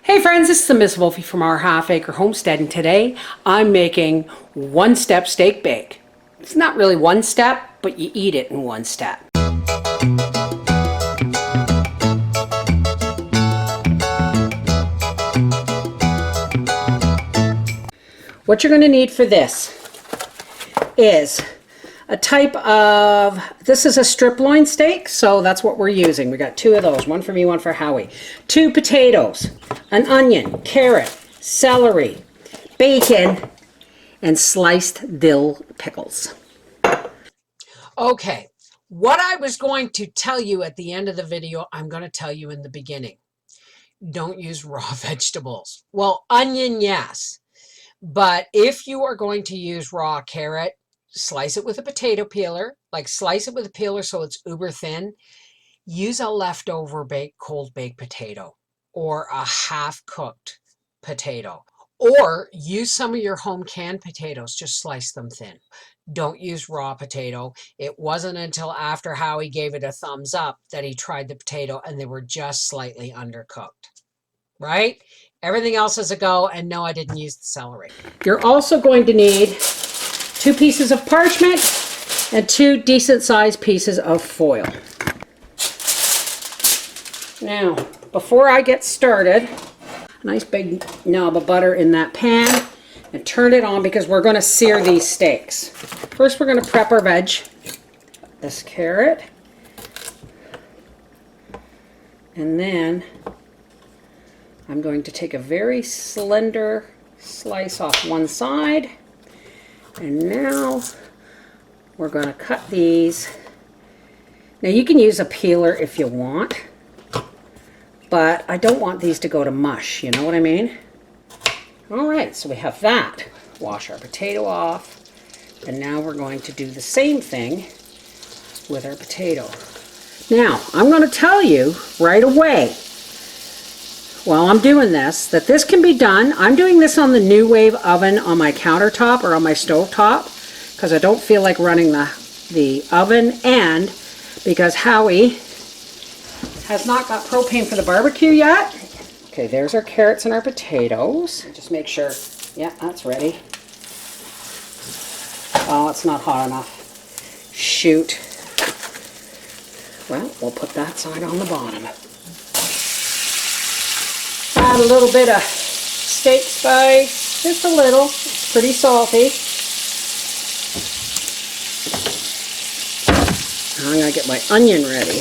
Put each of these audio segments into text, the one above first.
Hey friends, this is Miss Wolfie from our Half Acre Homestead, and today I'm making one-step steak bake. It's not really one step, but you eat it in one step. What you're going to need for this is a type of, this is a strip loin steak, so that's what we're using. We got two of those, one for me, one for Howie. 2 potatoes, an onion, carrot, celery, bacon, and sliced dill pickles. Okay, what I was going to tell you at the end of the video, I'm going to tell you in the beginning. Don't use raw vegetables. Well, onion, yes. But if you are going to use raw carrot, slice it with a potato peeler, like slice it with a peeler so it's uber thin. Use a leftover cold baked potato or a half cooked potato, or use some of your home canned potatoes, just slice them thin. Don't use raw potato. It wasn't until after Howie gave it a thumbs up that he tried the potato and they were just slightly undercooked, right? Everything else is a go, and no, I didn't use the celery. You're also going to need 2 pieces of parchment and 2 decent sized pieces of foil. Now, before I get started, a nice big knob of butter in that pan and turn it on because we're going to sear these steaks. First, we're going to prep our veg. This carrot. And then I'm going to take a very slender slice off one side. And now we're going to cut these. Now you can use a peeler if you want, but I don't want these to go to mush, you know what I mean? All right, so we have that. Wash our potato off. And now we're going to do the same thing with our potato. Now, I'm going to tell you right away, while I'm doing this, that this can be done. I'm doing this on the New Wave oven on my countertop or on my stove top because I don't feel like running the oven, and because Howie has not got propane for the barbecue yet. Okay, there's our carrots and our potatoes. Just make sure, yeah, that's ready. Oh, it's not hot enough. Shoot. Well, we'll put that side on the bottom. Add a little bit of steak spice, just a little. It's pretty salty. Now I'm going to get my onion ready.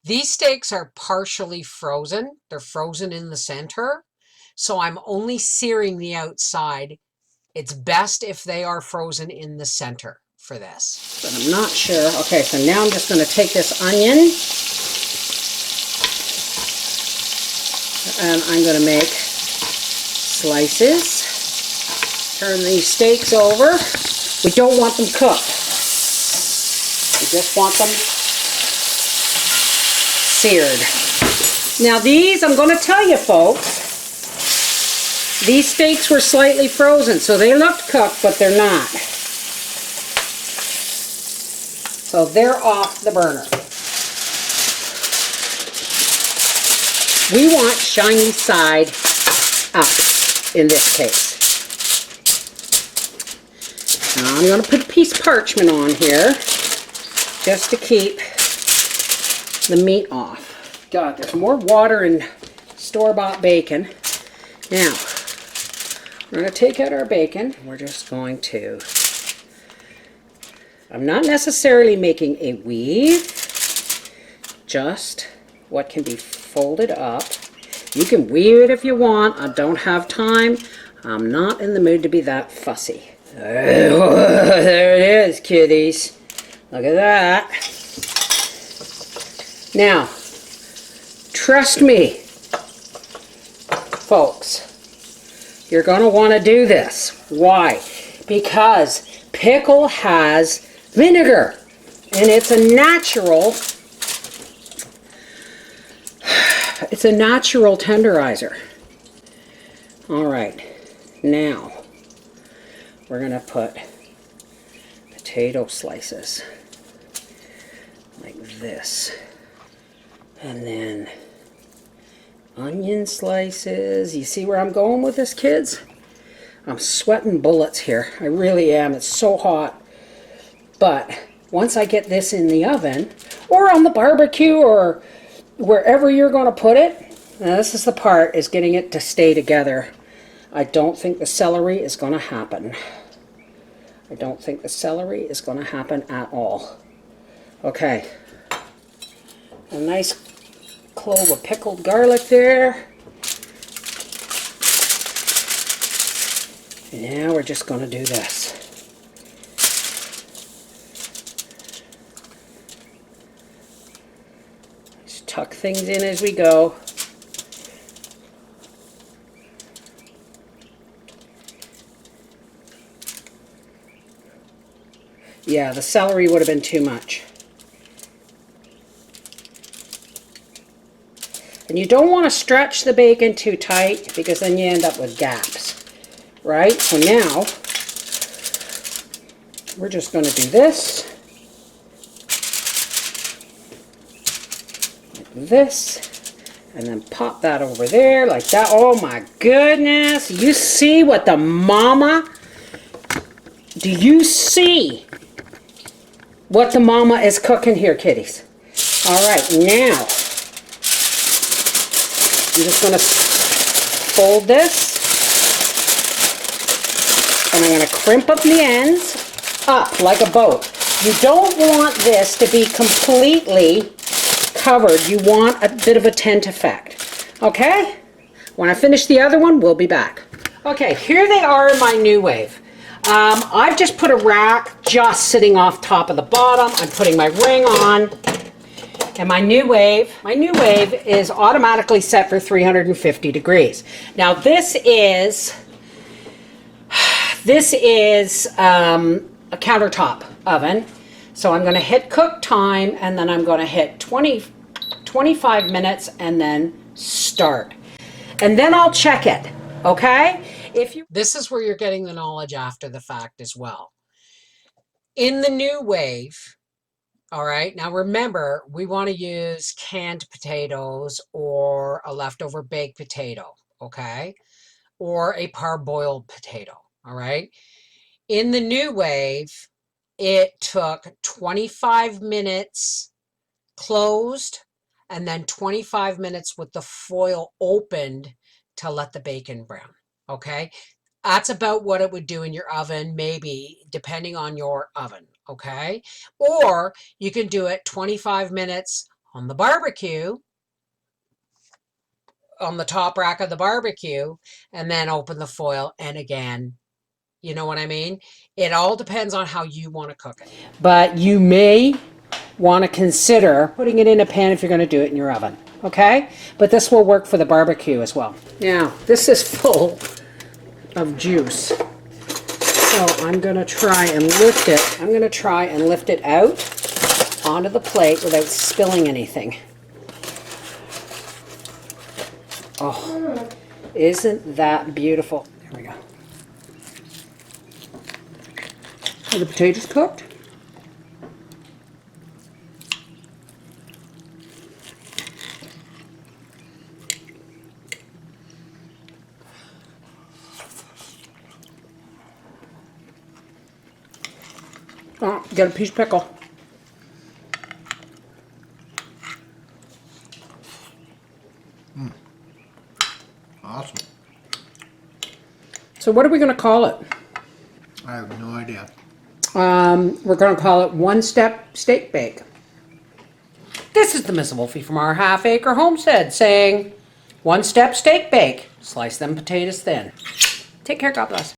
These steaks are partially frozen. They're frozen in the center, so I'm only searing the outside. It's best if they are frozen in the center for this. But I'm not sure. Okay, so now I'm just going to take this onion and I'm going to make slices. Turn these steaks over. We don't want them cooked. We just want them seared. Now these, I'm going to tell you folks, these steaks were slightly frozen, so they looked cooked, but they're not. So they're off the burner. We want shiny side up in this case. Now I'm going to put a piece of parchment on here just to keep the meat off. God, there's more water in store-bought bacon. Now, we're going to take out our bacon. We're just going to, I'm not necessarily making a weave, just what can be folded up. You can weave it if you want. I don't have time. I'm not in the mood to be that fussy. There it is, kiddies. Look at that. Now, trust me, folks, you're going to want to do this. Why? Because pickle has vinegar, and it's a natural tenderizer. All right, now we're going to put potato slices like this, and then onion slices. You see where I'm going with this, kids? I'm sweating bullets here. I really am. It's so hot. But once I get this in the oven, or on the barbecue, or wherever you're going to put it, now this is the part, is getting it to stay together. I don't think the celery is going to happen. I don't think the celery is going to happen at all. Okay. A nice clove of pickled garlic there. And now we're just going to do this. Just tuck things in as we go. Yeah, the celery would have been too much. And you don't want to stretch the bacon too tight because then you end up with gaps, right? So now we're just going to do this, like this, and then pop that over there like that. Oh my goodness, you see what the mama, do you see what the mama is cooking here, kiddies? All right, now I'm just going to fold this, and I'm going to crimp up the ends up like a boat. You don't want this to be completely covered. You want a bit of a tent effect. Okay? When I finish the other one, we'll be back. Okay, here they are in my NuWave. I've just put a rack just sitting off top of the bottom. I'm putting my ring on. And my NuWave is automatically set for 350 degrees. Now this is a countertop oven. So I'm going to hit cook time, and then I'm going to hit 25 minutes and then start. And then I'll check it, okay? This is where you're getting the knowledge after the fact as well. In the NuWave, all right, now remember, we want to use canned potatoes or a leftover baked potato, okay? Or a parboiled potato, all right? In the NuWave, it took 25 minutes closed and then 25 minutes with the foil opened to let the bacon brown, okay? That's about what it would do in your oven, maybe, depending on your oven, okay? Or you can do it 25 minutes on the barbecue, on the top rack of the barbecue, and then open the foil, and again, you know what I mean? It all depends on how you want to cook it. But you may want to consider putting it in a pan if you're going to do it in your oven, okay? But this will work for the barbecue as well. Now, this is full of juice. So I'm going to try and lift it. I'm going to try and lift it out onto the plate without spilling anything. Oh, isn't that beautiful? There we go. Are the potatoes cooked? Oh, got a piece of pickle. Awesome. So what are we going to call it? I have no idea. We're going to call it One Step Steak Bake. This is the Miss Wolfie from our Half Acre Homestead saying, One Step Steak Bake. Slice them potatoes thin. Take care, God bless.